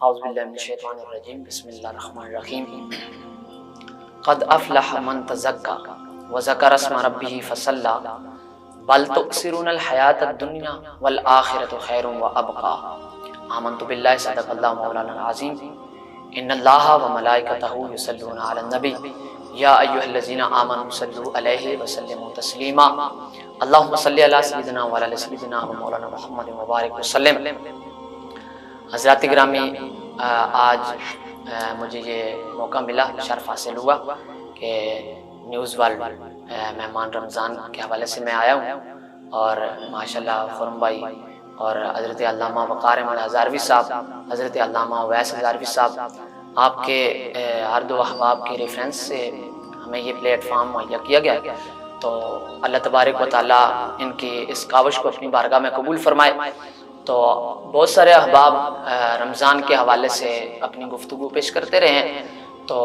اعوذ باللہ من الشیطان الرجیم بسم اللہ الرحمن الرحیم قد افلح من تزکا وذکر اسم ربہ فصلی بل تؤثرون الحیاۃ الدنیا والآخرۃ خیر وابقی آمنت باللہ صدق اللہ مولانا العظیم ان اللہ وملائکتہ یصلون علی النبی یا ایھا الذین آمنوا صلوا علیہ وسلموا تسلیما اللہم صلی علی سیدنا وعلی آل سیدنا ومولانا محمد مبارک وسلم۔ حضرات گرامی، آج مجھے یہ موقع ملا، شرف حاصل ہوا کہ نیوز ورلڈ مہمان رمضان کے حوالے سے میں آیا ہوں، اور ماشاءاللہ خرم بھائی اور حضرت علامہ وقار احمد ہزاروی صاحب، حضرت علامہ اویس ہزاروی صاحب، آپ کے ہر دو احباب کے ریفرنس سے ہمیں یہ پلیٹ فارم مہیا کیا گیا، تو اللہ تبارک و تعالیٰ ان کی اس کاوش کو اپنی بارگاہ میں قبول فرمائے۔ تو بہت سارے احباب رمضان کے حوالے سے اپنی گفتگو پیش کرتے رہے ہیں، تو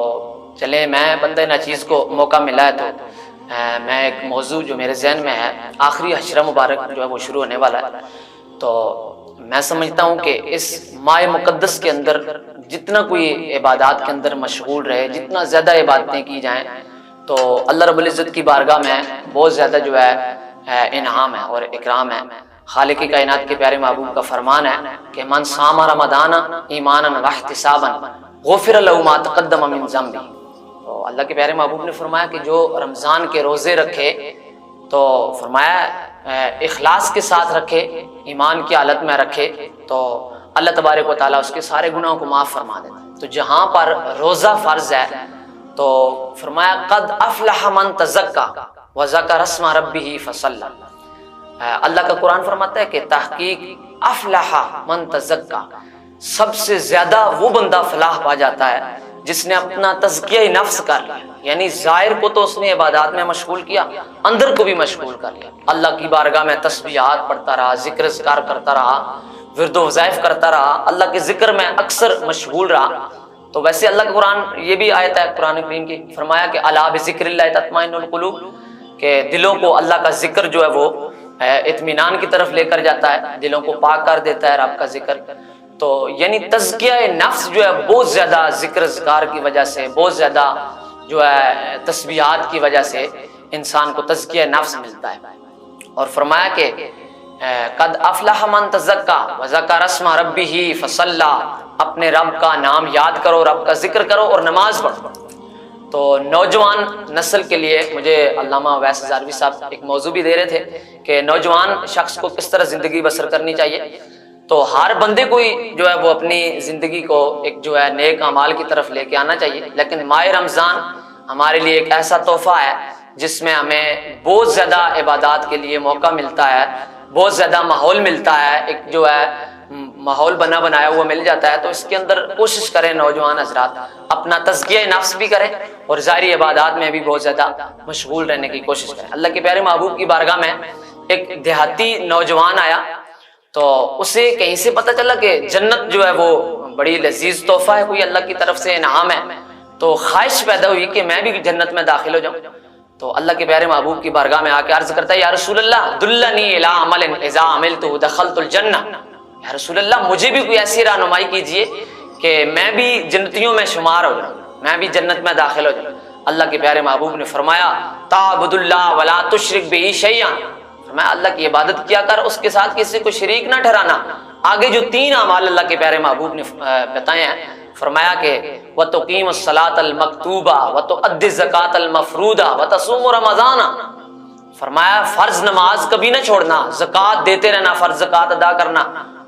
چلیں میں بندہ ناچیز کو موقع ملا ہے تو میں ایک موضوع جو میرے ذہن میں ہے، آخری حشرہ مبارک جو ہے وہ شروع ہونے والا ہے، تو میں سمجھتا ہوں کہ اس ماہ مقدس کے اندر جتنا کوئی عبادات کے اندر مشغول رہے، جتنا زیادہ عبادتیں کی جائیں، تو اللہ رب العزت کی بارگاہ میں بہت زیادہ جو ہے انعام ہے اور اکرام ہے۔ خالق کائنات کے پیارے محبوب کا فرمان ہے کہ من صام رمضان ایمانا واحتسابا غفر له ما تقدم من ذنبه، تو اللہ کے پیارے محبوب نے فرمایا کہ جو رمضان کے روزے رکھے، تو فرمایا اخلاص کے ساتھ رکھے، ایمان کی حالت میں رکھے، تو اللہ تبارک و تعالیٰ اس کے سارے گناہوں کو معاف فرما دیتا ہے۔ تو جہاں پر روزہ فرض ہے تو فرمایا قد افلح من تزکا وذکر اسم ربہ فصلی، اللہ کا قرآن فرماتا ہے کہ تحقیق افلح من تزکا، سب سے زیادہ وہ بندہ فلاح پا جاتا ہے جس نے اپنا تزکیہ نفس کر لیا، یعنی ظاہر کو تو اس نے عبادات میں مشغول کیا، اندر کو بھی مشغول کر لیا، اللہ کی بارگاہ میں تسبیحات پڑھتا رہا، ذکر اذکار کرتا رہا، ورد و وظائف کرتا رہا، اللہ کے ذکر میں اکثر مشغول رہا۔ تو ویسے اللہ کا قرآن یہ بھی آیت ہے قرآن کریم کی، فرمایا کہ الا بذکر اللہ تطمئن القلوب، کہ دلوں کو اللہ کا ذکر جو ہے وہ اطمینان کی طرف لے کر جاتا ہے، دلوں کو پاک کر دیتا ہے رب کا ذکر۔ تو یعنی تزکیہ نفس جو ہے بہت زیادہ ذکر اذکار کی وجہ سے، بہت زیادہ جو ہے تسبیحات کی وجہ سے انسان کو تزکیہ نفس ملتا ہے۔ اور فرمایا کہ قد افلح من تزکا وذکر اسم ربہ فصلی، اپنے رب کا نام یاد کرو، رب کا ذکر کرو اور نماز پڑھو۔ تو نوجوان نسل کے لیے مجھے علامہ اویس ہزاروی صاحب ایک موضوع بھی دے رہے تھے کہ نوجوان شخص کو کس طرح زندگی بسر کرنی چاہیے۔ تو ہر بندے کو جو ہے وہ اپنی زندگی کو ایک جو ہے نیک اعمال کی طرف لے کے آنا چاہیے، لیکن ماہ رمضان ہمارے لیے ایک ایسا تحفہ ہے جس میں ہمیں بہت زیادہ عبادات کے لیے موقع ملتا ہے، بہت زیادہ ماحول ملتا ہے، ایک جو ہے ماحول بنایا ہوا مل جاتا ہے۔ تو اس کے اندر کوشش کریں نوجوان حضرات اپنا تزکیہ نفس بھی کریں اور ظاہری عبادات میں بھی بہت زیادہ مشغول رہنے کی کوشش کریں۔ اللہ کے پیارے محبوب کی بارگاہ میں ایک دیہاتی نوجوان آیا، تو اسے کہیں سے پتہ چلا کہ جنت جو ہے وہ بڑی لذیذ تحفہ ہے، کوئی اللہ کی طرف سے انعام ہے، تو خواہش پیدا ہوئی کہ میں بھی جنت میں داخل ہو جاؤں۔ تو اللہ کے پیارے محبوب کی بارگاہ میں آ کے عرض کرتا ہے یا رسول اللہ دلنی الی عمل اذا عملتہ دخلت الجنہ، یا رسول اللہ مجھے بھی کوئی ایسی رہنمائی کیجئے کہ میں بھی جنتیوں میں شمار ہو جاؤں، میں بھی جنت میں داخل ہو جاؤں۔ اللہ کے پیارے محبوب نے فرمایا تعبد اللہ ولا تشرک بہ شیئا، فرمایا اللہ کی عبادت کیا کر، اس کے ساتھ کسی کو شریک نہ ٹھہرانا۔ آگے جو 3 اعمال اللہ کے پیارے محبوب نے بتائے ہیں، فرمایا کہ وَتُقِيمُ الصَّلَاةَ الْمَكْتُوبَةَ وَتُؤَدِّ الزَّكَاةَ الْمَفْرُوضَةَ وَتَصُومُ رَمَضَانَ، فرمایا فرض نماز کبھی نہ چھوڑنا، زکوٰۃ دیتے رہنا، فرض زکوٰۃ ادا کرنا،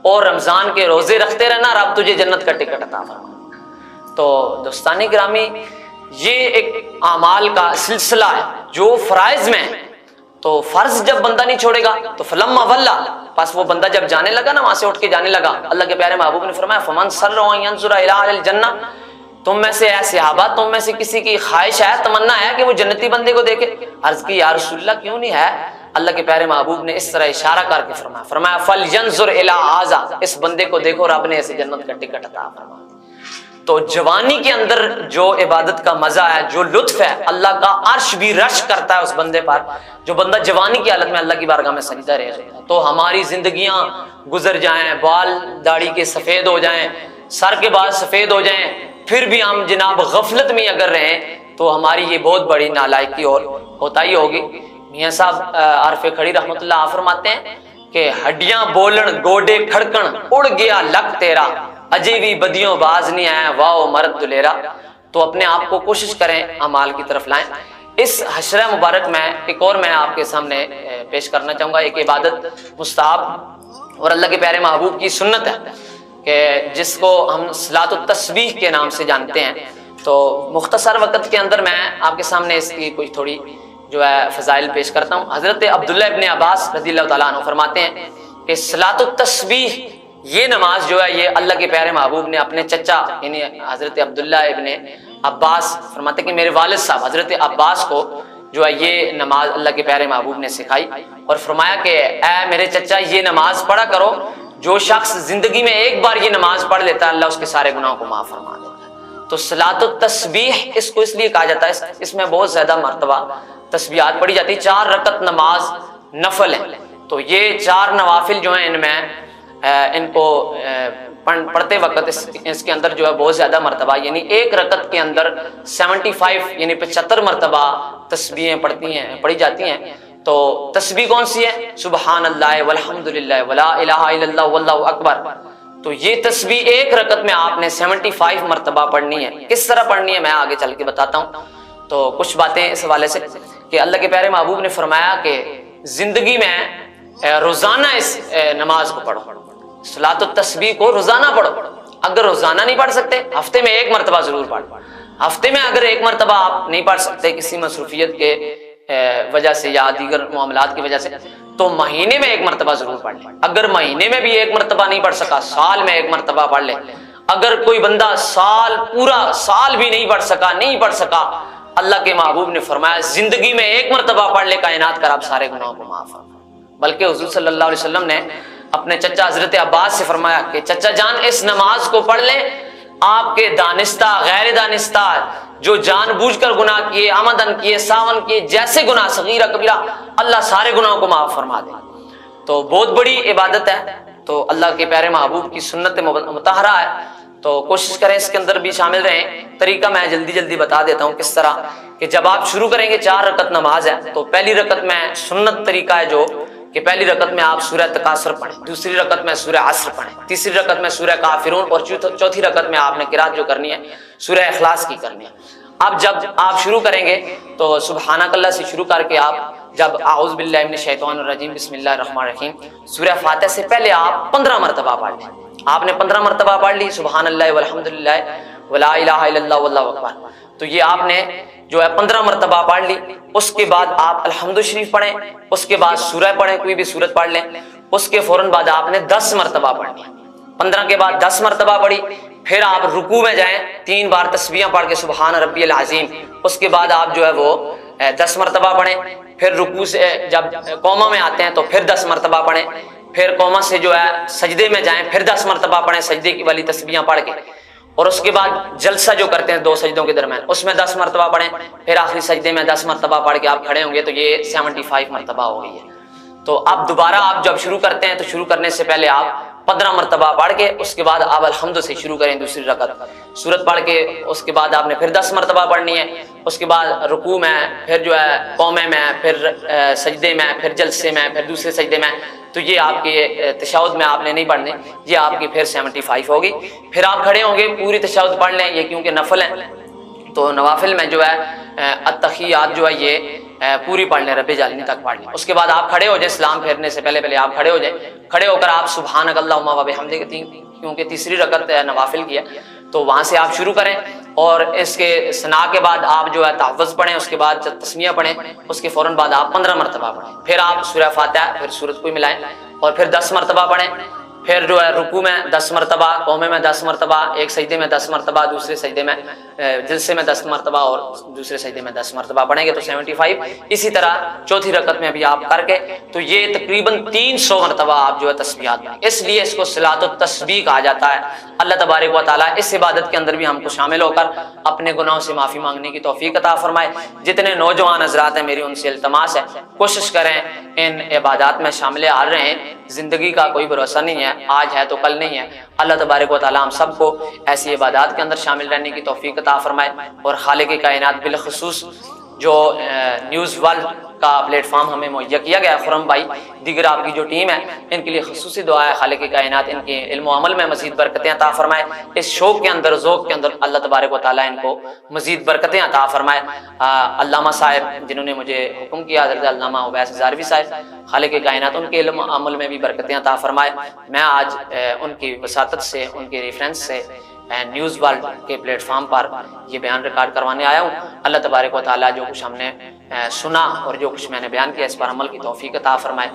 اور رمضان کے روزے رکھتے رہنا، رب تجھے جنت کا ٹکٹ عطا فرمائے۔ تو دوستان گرامی، یہ ایک اعمال کا سلسلہ ہے جو فرائض میں ہے۔ تو فرض جب بندہ نہیں چھوڑے گا تو فلما ولا، پس وہ بندہ جب جانے لگا نا، وہاں سے اٹھ کے جانے لگا، اللہ کے پیارے محبوب نے فرمایا فمن سرہ ان ينظر الى اہل الجنہ، تم میں سے اے صحابہ، تم میں سے کسی کی خواہش ہے، تمنا ہے کہ وہ جنتی بندے کو دیکھے؟ عرض کی یا رسول اللہ کیوں نہیں ہے؟ اللہ کے پیارے محبوب نے اس طرح اشارہ کر کے فرمایا فَلْيَنْظُرْ إِلَىٰ هَٰذَا، اس بندے کو دیکھو رب نے اسے جنت کا ٹکٹ عطا فرمایا۔ تو جوانی کے اندر جو عبادت کا مزہ ہے، جو لطف ہے، اللہ کا عرش بھی رش کرتا ہے اس بندے پر جو بندہ جوانی کی حالت میں اللہ کی بارگاہ میں سجدہ رہ جاتا ہے۔ تو ہماری زندگیاں گزر جائیں، بال داڑھی کے سفید ہو جائیں، سر کے بال سفید ہو جائیں، پھر بھی ہم جناب غفلت میں اگر رہیں تو ہماری یہ بہت بڑی نالائکی اور کوتاہی ہوگی۔ میاں صاحب عارف کھڑی رحمۃ اللہ فرماتے ہیں کہ ہڈیاں بولن گوڈے کھڑکن اڑ گیا لک تیرا، اجے بھی بدیوں باز نہیں آیا واہ مرد دلیرا۔ تو اپنے آپ کو کوشش کریں اعمال کی طرف لائیں۔ اس حشرہ مبارک میں ایک اور میں آپ کے سامنے پیش کرنا چاہوں گا، ایک عبادت مستحب اور اللہ کے پیارے محبوب کی سنت ہے کہ جس کو ہم صلاۃ التسبیح کے نام سے جانتے ہیں۔ تو مختصر وقت کے اندر میں آپ کے سامنے اس کی کوئی تھوڑی جو ہے فضائل پیش کرتا ہوں۔ حضرت عبداللہ ابن عباس رضی اللہ تعالیٰ عنہ فرماتے ہیں کہ صلاۃ التسبیح یہ نماز جو ہے یہ اللہ کے پیارے محبوب نے اپنے چچا یعنی حضرت عبداللہ ابن عباس فرماتے ہیں کہ میرے والد صاحب حضرت عباس کو جو ہے یہ نماز اللہ کے پیارے محبوب نے سکھائی اور فرمایا کہ اے میرے چچا یہ نماز پڑھا کرو، جو شخص زندگی میں ایک بار یہ نماز پڑھ لیتا ہے اللہ اس کے سارے گناہوں کو معاف فرما دیتا ہے۔ تو صلاۃ التسبیح اس کو اس لیے کہا جاتا ہے، اس میں بہت زیادہ مرتبہ تسبیحات پڑھی جاتی ہے۔ 4 رکعت نماز نفل ہے، تو یہ 4 نوافل جو ہیں ان میں ان کو پڑھتے وقت اس کے اندر جو ہے بہت زیادہ مرتبہ یعنی ایک رکعت کے اندر 75 یعنی 75 مرتبہ تسبیحیں پڑھی جاتی ہیں۔ تو تسبیح کون سی ہے؟ سبحان اللہ والحمد للہ ولا الہ الا اللہ واللہ اکبر۔ تو یہ تسبیح ایک رکعت میں آپ نے 75 مرتبہ پڑھنی ہے۔ کس طرح پڑھنی ہے میں آگے چل کے بتاتا ہوں۔ تو کچھ باتیں اس حوالے سے کہ اللہ کے پیارے محبوب نے فرمایا کہ زندگی میں روزانہ اس نماز کو پڑھو، صلاۃ التسبیح کو روزانہ پڑھو۔ اگر روزانہ نہیں پڑھ سکتے ہفتے میں ایک مرتبہ ضرور پڑھو۔ ہفتے میں اگر ایک مرتبہ آپ نہیں پڑھ سکتے کسی مصروفیت کے وجہ سے یا دیگر معاملات کی وجہ سے تو مہینے میں ایک مرتبہ ضرور پڑھ لیں۔ اگر مہینے میں بھی ایک مرتبہ نہیں پڑھ سکا سال میں ایک مرتبہ پڑھ لیں۔ اگر کوئی بندہ پورا سال بھی نہیں پڑھ سکا اللہ کے محبوب نے فرمایا زندگی میں ایک مرتبہ پڑھ لے، کائنات کا رب سارے گناہوں کو معاف فرمائے۔ بلکہ حضور صلی اللہ علیہ وسلم نے اپنے چچا حضرت عباس سے فرمایا کہ چچا جان اس نماز کو پڑھ لیں، آپ کے دانستہ غیر دانستہ جو جان بوجھ کر گناہ کیے، آمدن کیے، ساون کیے، جیسے گناہ صغیرہ کبیرہ اللہ سارے گناہوں کو معاف فرما دے۔ تو بہت بڑی عبادت ہے، تو اللہ کے پیارے محبوب کی سنت مطہرہ ہے، تو کوشش کریں اس کے اندر بھی شامل رہیں۔ طریقہ میں جلدی بتا دیتا ہوں کس طرح کہ جب آپ شروع کریں گے 4 رکعت نماز ہے تو پہلی رکعت میں سنت طریقہ ہے جو کہ پہلی رکعت میں آپ سورہ تکاثر پڑھیں، دوسری رکعت میں سورہ عصر پڑھیں، تیسری رکعت میں سورہ کافرون اور چوتھی رکعت میں آپ نے قرات جو کرنی ہے سورہ اخلاص کی کرنی ہے۔ اب جب آپ شروع کریں گے تو سبحانک اللہ سے شروع کر کے آپ جب اعوذ باللہ من الشیطان الرجیم بسم اللہ الرحمن الرحیم سورہ فاتحہ سے پہلے آپ 15 مرتبہ پڑھ لیں۔ آپ نے 15 مرتبہ پڑھ لی سبحان اللہ والحمد للہ ولا الہ الا اللہ واللہ اکبر، تو یہ آپ نے جو ہے 15 مرتبہ پڑھ لی۔ اس کے بعد آپ الحمد شریف پڑھیں، اس کے بعد سورہ پڑھیں، کوئی بھی سورت پڑھ لیں، اس کے فوراً بعد آپ نے 10 مرتبہ پڑھنی ہے۔ 15 کے بعد 10 مرتبہ پڑھی، پھر آپ رکوع میں جائیں 3 بار تسبیحاں پڑھ کے سبحان ربی العظیم، اس کے بعد آپ جو ہے وہ 10 مرتبہ پڑھیں، پھر رکوع سے جب قوما میں آتے ہیں تو پھر 10 مرتبہ پڑھیں، پھر قوما سے جو ہے سجدے میں جائیں پھر 10 مرتبہ پڑھیں سجدے کی والی تسبیحاں پڑھ کے، اور اس کے بعد جلسہ جو کرتے ہیں 2 سجدوں کے درمیان اس میں 10 مرتبہ پڑھیں، پھر آخری سجدے میں 10 مرتبہ پڑھ کے آپ کھڑے ہوں گے تو یہ 75 مرتبہ ہو گئی ہے۔ تو اب دوبارہ آپ جب شروع کرتے ہیں تو شروع کرنے سے پہلے آپ 15 مرتبہ پڑھ کے اس کے بعد آپ الحمد سے شروع کریں دوسری رکعت، سورت پڑھ کے اس کے بعد آپ نے پھر 10 مرتبہ پڑھنی ہے، اس کے بعد رکوع میں، پھر جو ہے قومے میں، پھر سجدے میں، پھر جلسے میں، پھر دوسرے سجدے میں، تو یہ آپ کے تشہد میں آپ نے نہیں پڑھنے، یہ آپ کی پھر 75 ہوگی۔ پھر آپ کھڑے ہوں گے پوری تشہد پڑھ لیں، یہ کیونکہ نفل ہے تو نوافل میں جو ہے التحیات جو ہے یہ پوری پڑھ لیں رب العالمین تک پڑھ لیں۔ اس کے بعد آپ کھڑے ہو جائیں، سلام پھیرنے سے پہلے آپ کھڑے ہو جائیں، کھڑے ہو کر آپ سبحانک اللہم و بحمدک، کیونکہ تیسری رکعت نوافل کی ہے تو وہاں سے آپ شروع کریں، اور اس کے ثنا کے بعد آپ جو ہے تحفظ پڑھیں، اس کے بعد تسمیہ پڑھیں، اس کے فوراً بعد آپ 15 مرتبہ پڑھیں، پھر آپ سورہ فاتحہ پھر سورت کو ملائیں اور پھر 10 مرتبہ پڑھیں، پھر جو ہے رکوع میں 10 مرتبہ، قومے میں 10 مرتبہ، ایک سجدے میں 10 مرتبہ، دوسرے سجدے میں جلسے میں 10 مرتبہ اور دوسرے سجدے میں 10 مرتبہ پڑھیں گے تو 75۔ اسی طرح چوتھی رکعت میں بھی آپ کر کے تو یہ تقریباً 300 مرتبہ آپ جو ہے تسبیحات پڑھیں۔ اس لیے اس کو صلاۃ التسبیح کہا جاتا ہے۔ اللہ تبارک و تعالیٰ اس عبادت کے اندر بھی ہم کو شامل ہو کر اپنے گناہوں سے معافی مانگنے کی توفیق عطا فرمائے۔ جتنے نوجوان حضرات ہیں میری ان سے التماس ہے کوشش کریں ان عبادات میں شامل حال رہیں۔ زندگی کا کوئی بھروسہ نہیں ہے، آج ہے تو کل نہیں ہے۔ اللہ تبارک و تعالیٰ ہم سب کو ایسی عبادات کے اندر شامل رہنے کی توفیق عطا فرمائے، اور خالق کائنات بالخصوص جو نیوز ورلڈ کا پلیٹ فارم ہمیں مہیا کیا گیا ہے، خرم بھائی دیگر آپ کی جو ٹیم ہے، ان کے لیے خصوصی دعا ہے خالق کائنات ان کے علم و عمل میں مزید برکتیں عطا فرمائے، اس شوق کے اندر ذوق کے اندر اللہ تبارک و تعالیٰ ان کو مزید برکتیں عطا فرمائے۔ علامہ صاحب جنہوں نے مجھے حکم کیا، حضرت علامہ اویس ہزاروی صاحب، خالق کائنات ان کے علم و عمل میں بھی برکتیں عطا فرمائے۔ میں آج ان کی وساطت سے، ان کے ریفرنس سے نیوز ورلڈ کے پلیٹ فارم پر یہ بیان ریکارڈ کروانے آیا ہوں۔ اللہ تبارک و تعالیٰ جو کچھ ہم نے سنا اور جو کچھ میں نے بیان کیا اس پر عمل کی توفیق عطا فرمائے۔